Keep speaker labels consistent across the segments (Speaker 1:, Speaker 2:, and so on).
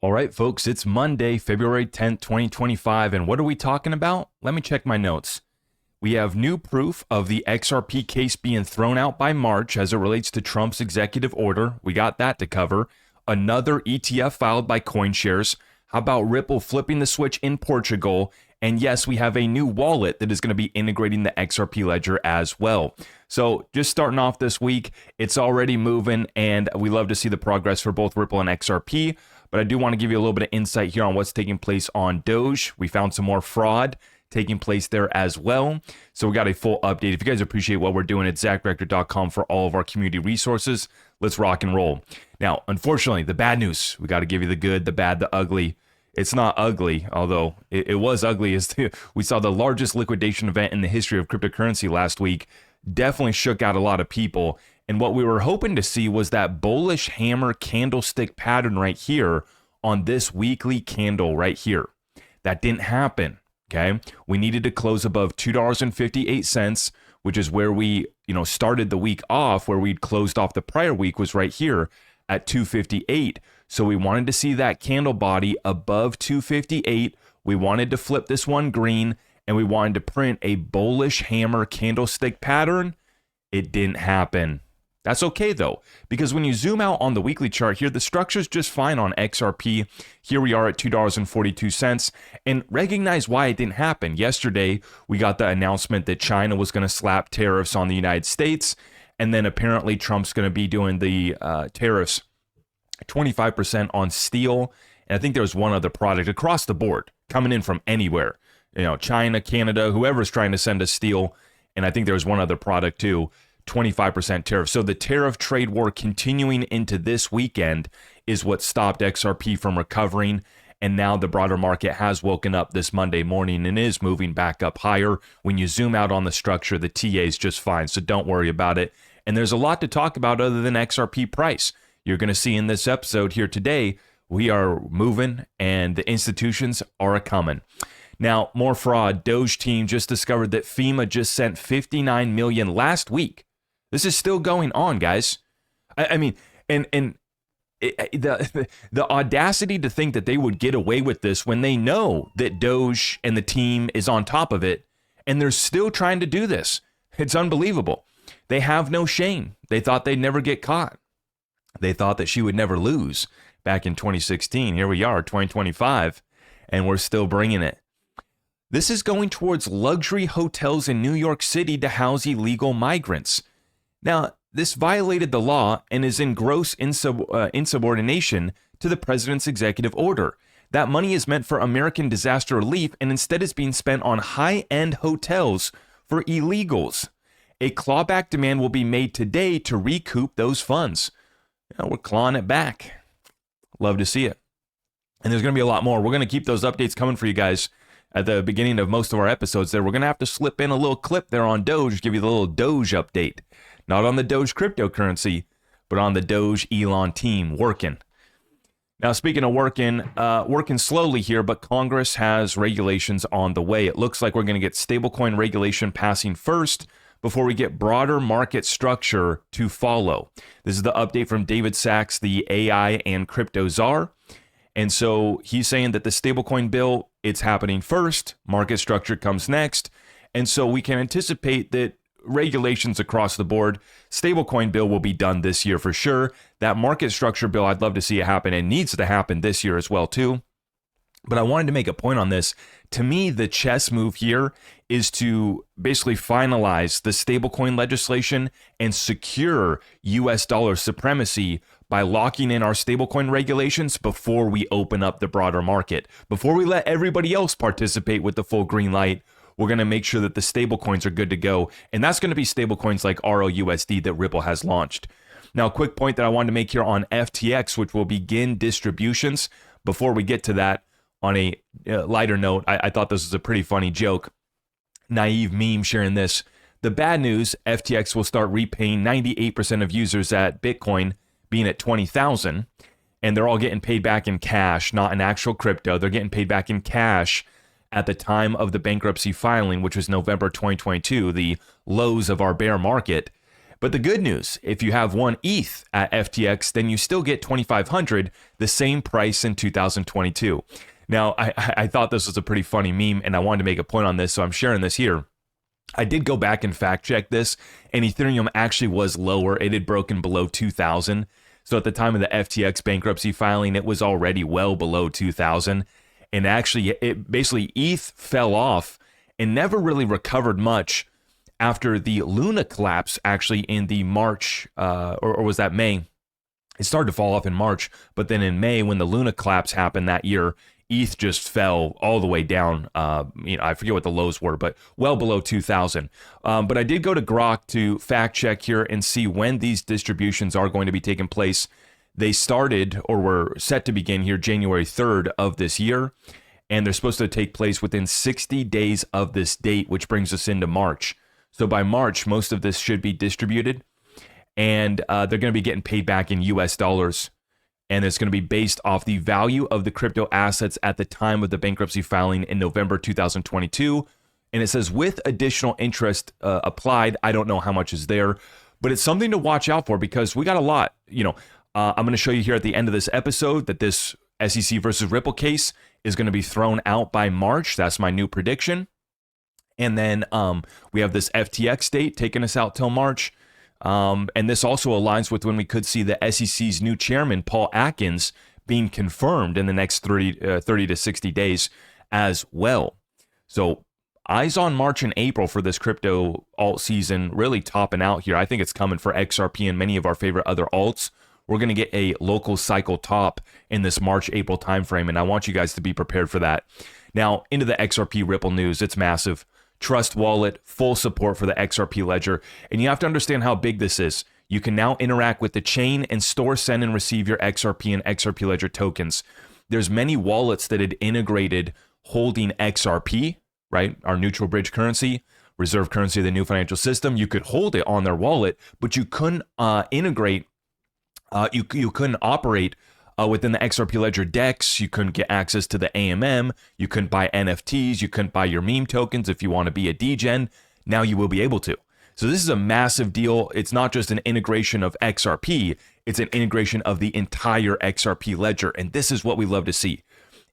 Speaker 1: All right, folks, it's Monday, February 10th, 2025, and what are we talking about? Let me check my notes. We have new proof of the XRP case being thrown out by March as it relates to Trump's executive order. We got that to cover. Another ETF filed by CoinShares. How about Ripple flipping the switch in Portugal? And yes, we have a new wallet that is going to be integrating the XRP ledger as well. So just starting off this week, it's already moving, and we love to see the progress for both Ripple and XRP. But I do want to give you a little bit of insight here on what's taking place on Doge. We found some more fraud taking place there as well. So we got a full update. If you guys appreciate what we're doing, it's ZachRector.com for all of our community resources. Let's rock and roll. Now, unfortunately, the bad news. We got to give you the good, the bad, the ugly. It's not ugly, although it was ugly. We saw the largest liquidation event in the history of cryptocurrency last week. Definitely shook out a lot of people. And what we were hoping to see was that bullish hammer candlestick pattern right here on this weekly candle right here. That didn't happen, okay? We needed to close above $2.58, which is where we, started the week off, where we'd closed off the prior week was right here at 258. So we wanted to see that candle body above 258. We wanted to flip this one green, and we wanted to print a bullish hammer candlestick pattern. It didn't happen. That's okay though, because when you zoom out on the weekly chart here, the structure's just fine on XRP. Here we are at $2.42, and recognize why it didn't happen. Yesterday, we got the announcement that China was going to slap tariffs on the United States, and then apparently Trump's going to be doing the tariffs 25% on steel, and I think there was one other product across the board coming in from anywhere. China, Canada, whoever's trying to send us steel, and I think there was one other product too. 25% tariff. So the tariff trade war continuing into this weekend is what stopped XRP from recovering. And now the broader market has woken up this Monday morning and is moving back up higher. When you zoom out on the structure, the TA is just fine. So don't worry about it. And there's a lot to talk about other than XRP price. You're going to see in this episode here today, we are moving and the institutions are a-coming. Now, more fraud. Doge team just discovered that FEMA just sent $59 million last week. This is still going on, guys. I mean, the audacity to think that they would get away with this when they know that Doge and the team is on top of it, and they're still trying to do this. It's unbelievable. They have no shame. They thought they'd never get caught. They thought that she would never lose back in 2016. Here we are, 2025, and we're still bringing it. This is going towards luxury hotels in New York City to house illegal migrants. Now, this violated the law and is in gross insubordination to the president's executive order. That money is meant for American disaster relief and instead is being spent on high-end hotels for illegals. A clawback demand will be made today to recoup those funds. We're clawing it back. Love to see it. And there's going to be a lot more. We're going to keep those updates coming for you guys at the beginning of most of our episodes there. We're going to have to slip in a little clip there on Doge, give you the little Doge update. Not on the Doge cryptocurrency, but on the Doge Elon team working. Now, speaking of working slowly here, but Congress has regulations on the way. It looks like we're going to get stablecoin regulation passing first before we get broader market structure to follow. This is the update from David Sachs, the AI and crypto czar. And so he's saying that the stablecoin bill, it's happening first, market structure comes next. And so we can anticipate that regulations across the board, stablecoin bill will be done this year for sure. That market structure bill, I'd love to see it happen. It needs to happen this year as well too. But I wanted to make a point on this. To me, the chess move here is to basically finalize the stablecoin legislation and secure US dollar supremacy by locking in our stablecoin regulations before we open up the broader market. Before we let everybody else participate with the full green light, we're going to make sure that the stablecoins are good to go. And that's going to be stablecoins like ROUSD that Ripple has launched. Now, a quick point that I wanted to make here on FTX, which will begin distributions. Before we get to that, on a lighter note, I thought this was a pretty funny joke. Naive meme sharing this. The bad news, FTX will start repaying 98% of users at Bitcoin being at 20,000. And they're all getting paid back in cash, not in actual crypto. They're getting paid back in cash at the time of the bankruptcy filing, which was November 2022, the lows of our bear market. But the good news, if you have one ETH at FTX, then you still get 2,500, the same price in 2022. Now, I thought this was a pretty funny meme, and I wanted to make a point on this, so I'm sharing this here. I did go back and fact check this, and Ethereum actually was lower. It had broken below 2,000. So at the time of the FTX bankruptcy filing, it was already well below 2,000. And actually, it basically ETH fell off and never really recovered much after the Luna collapse, actually in the March, or was that May? It started to fall off in March, but then in May, when the Luna collapse happened that year, ETH just fell all the way down. I forget what the lows were, but well below 2,000. But I did go to Grok to fact check here and see when these distributions are going to be taking place. They started or were set to begin here January 3rd of this year, and they're supposed to take place within 60 days of this date, which brings us into March. So by March, most of this should be distributed, and they're going to be getting paid back in US dollars. And it's going to be based off the value of the crypto assets at the time of the bankruptcy filing in November 2022. And it says with additional interest applied. I don't know how much is there, but it's something to watch out for because we got a lot. I'm going to show you here at the end of this episode that this SEC versus Ripple case is going to be thrown out by March. That's my new prediction. And then we have this FTX date taking us out till March. And this also aligns with when we could see the SEC's new chairman, Paul Atkins, being confirmed in the next 30 to 60 days as well. So eyes on March and April for this crypto alt season, really topping out here. I think it's coming for XRP and many of our favorite other alts. We're going to get a local cycle top in this March-April timeframe, and I want you guys to be prepared for that. Now, into the XRP Ripple news, it's massive. Trust Wallet, full support for the XRP ledger. And you have to understand how big this is. You can now interact with the chain and store, send, and receive your XRP and XRP ledger tokens. There's many wallets that had integrated holding XRP, right? Our neutral bridge currency, reserve currency of the new financial system. You could hold it on their wallet, but you couldn't integrate, you couldn't operate within the XRP Ledger DEX. You couldn't get access to the AMM. You couldn't buy NFTs. You couldn't buy your meme tokens if you want to be a degen. Now you will be able to. So this is a massive deal. It's not just an integration of XRP. It's an integration of the entire XRP Ledger. And this is what we love to see.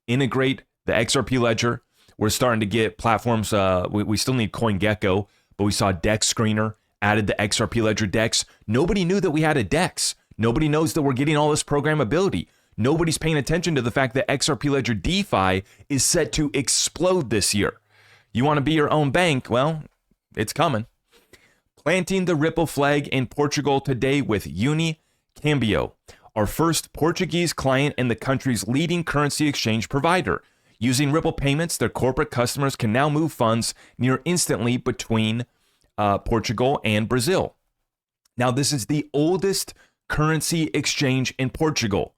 Speaker 1: Integrate the XRP Ledger. We're starting to get platforms. We still need CoinGecko, but we saw DEX Screener added the XRP Ledger DEX. Nobody knew that we had a DEX. Nobody knows that we're getting all this programmability. Nobody's paying attention to the fact that XRP Ledger DeFi is set to explode this year. You want to be your own bank? Well, it's coming. Planting the Ripple flag in Portugal today with Unicambio, our first Portuguese client and the country's leading currency exchange provider. Using Ripple payments, their corporate customers can now move funds near instantly between Portugal and Brazil. Now, this is the oldest currency exchange in Portugal.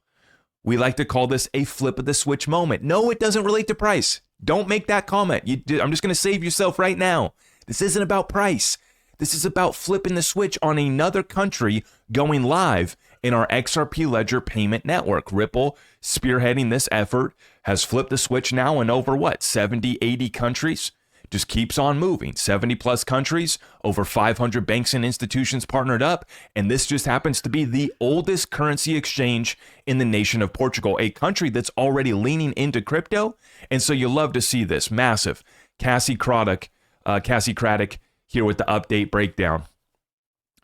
Speaker 1: We like to call this a flip of the switch moment. No, it doesn't relate to price. Don't make that comment. I'm just going to save yourself right now. This isn't about price. This is about flipping the switch on another country going live in our XRP Ledger payment network. Ripple, spearheading this effort, has flipped the switch now in over 70, 80 countries. Just keeps on moving. 70 plus countries, over 500 banks and institutions partnered up, and this just happens to be the oldest currency exchange in the nation of Portugal, a country that's already leaning into crypto, and so you love to see this. Massive. Cassie Craddock here with the update breakdown.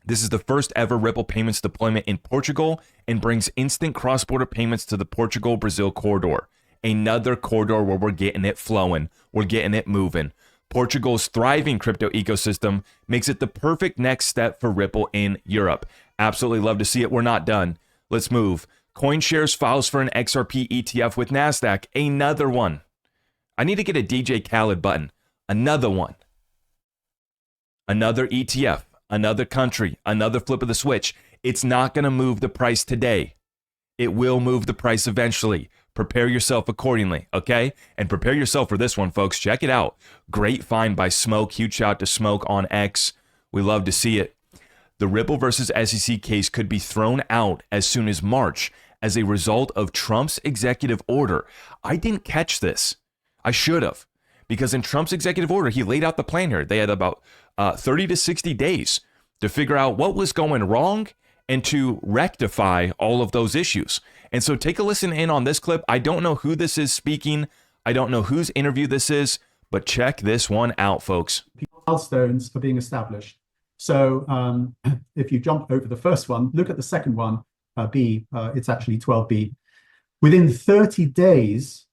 Speaker 1: This is the first ever Ripple payments deployment in Portugal and brings instant cross-border payments to the Portugal-Brazil corridor. Another corridor where we're getting it flowing. We're getting it moving. Portugal's thriving crypto ecosystem makes it the perfect next step for Ripple in Europe. Absolutely love to see it. We're not done. Let's move. CoinShares files for an XRP ETF with NASDAQ. Another one. I need to get a DJ Khaled button. Another one. Another ETF. Another country. Another flip of the switch. It's not going to move the price today. It will move the price eventually. Prepare yourself accordingly, okay? And prepare yourself for this one, folks. Check it out. Great find by Smoke. Huge shout out to Smoke on X. We love to see it. The Ripple versus SEC case could be thrown out as soon as March as a result of Trump's executive order. I didn't catch this. I should have. Because in Trump's executive order, he laid out the plan here. They had about 30 to 60 days to figure out what was going wrong and to rectify all of those issues. And so take a listen in on this clip. I don't know who this is speaking. I don't know whose interview this is, but check this one out, folks.
Speaker 2: Milestones are being established. So if you jump over the first one, look at the second one, B, it's actually 12B. Within 30 days,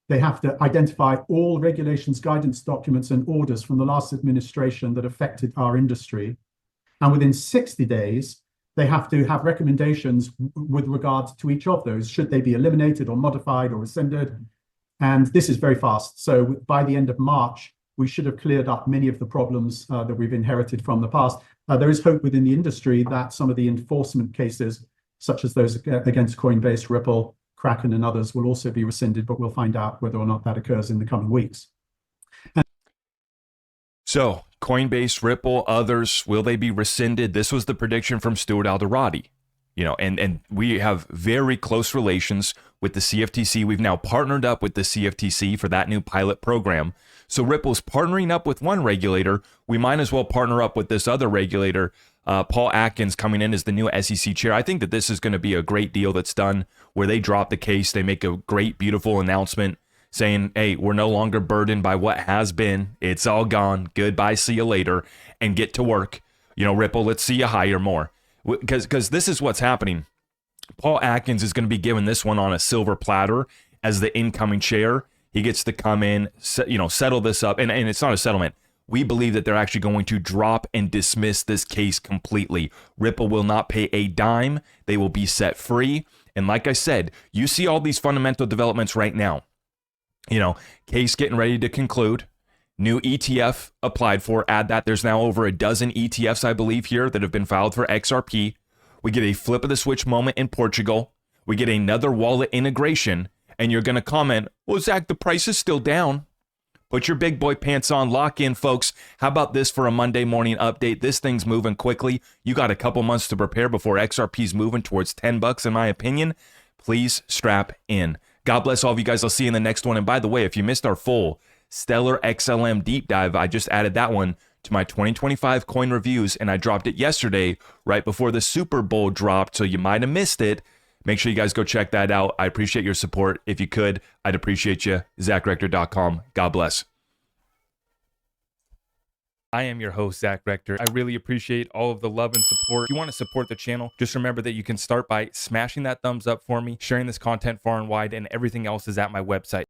Speaker 2: they have to identify all regulations, guidance documents, and orders from the last administration that affected our industry. And within 60 days, they have to have recommendations with regard to each of those. Should they be eliminated or modified or rescinded? And this is very fast. So by the end of March, we should have cleared up many of the problems that we've inherited from the past. There is hope within the industry that some of the enforcement cases, such as those against Coinbase, Ripple, Kraken, and others, will also be rescinded, but we'll find out whether or not that occurs in the coming weeks.
Speaker 1: So Coinbase, Ripple, others, will they be rescinded? This was the prediction from Stuart Alderati. You know, and we have very close relations with the CFTC. We've now partnered up with the CFTC for that new pilot program. So Ripple's partnering up with one regulator. We might as well partner up with this other regulator. Paul Atkins coming in as the new SEC chair. I think that this is going to be a great deal that's done where they drop the case. They make a great, beautiful announcement saying, hey, we're no longer burdened by what has been. It's all gone. Goodbye. See you later. And get to work. You know, Ripple, let's see you hire more. Because this is what's happening. Paul Atkins is going to be given this one on a silver platter as the incoming chair. He gets to come in, settle this up. And it's not a settlement. We believe that they're actually going to drop and dismiss this case completely. Ripple will not pay a dime. They will be set free. And like I said, you see all these fundamental developments right now. You know, case getting ready to conclude. New ETF applied for. Add that. There's now over a dozen ETFs, I believe, here that have been filed for XRP. We get a flip of the switch moment in Portugal. We get another wallet integration. And you're going to comment, well, Zach, the price is still down. Put your big boy pants on, lock in, folks. How about this for a Monday morning update? This thing's moving quickly. You got a couple months to prepare before XRP's moving towards $10, in my opinion. Please strap in. God bless all of you guys. I'll see you in the next one. And by the way, if you missed our full Stellar XLM deep dive, I just added that one to my 2025 coin reviews, and I dropped it yesterday right before the Super Bowl dropped, so you might have missed it. Make sure you guys go check that out. I appreciate your support. If you could, I'd appreciate you. ZachRector.com. God bless. I am your host, Zach Rector. I really appreciate all of the love and support. If you want to support the channel, just remember that you can start by smashing that thumbs up for me, sharing this content far and wide, and everything else is at my website.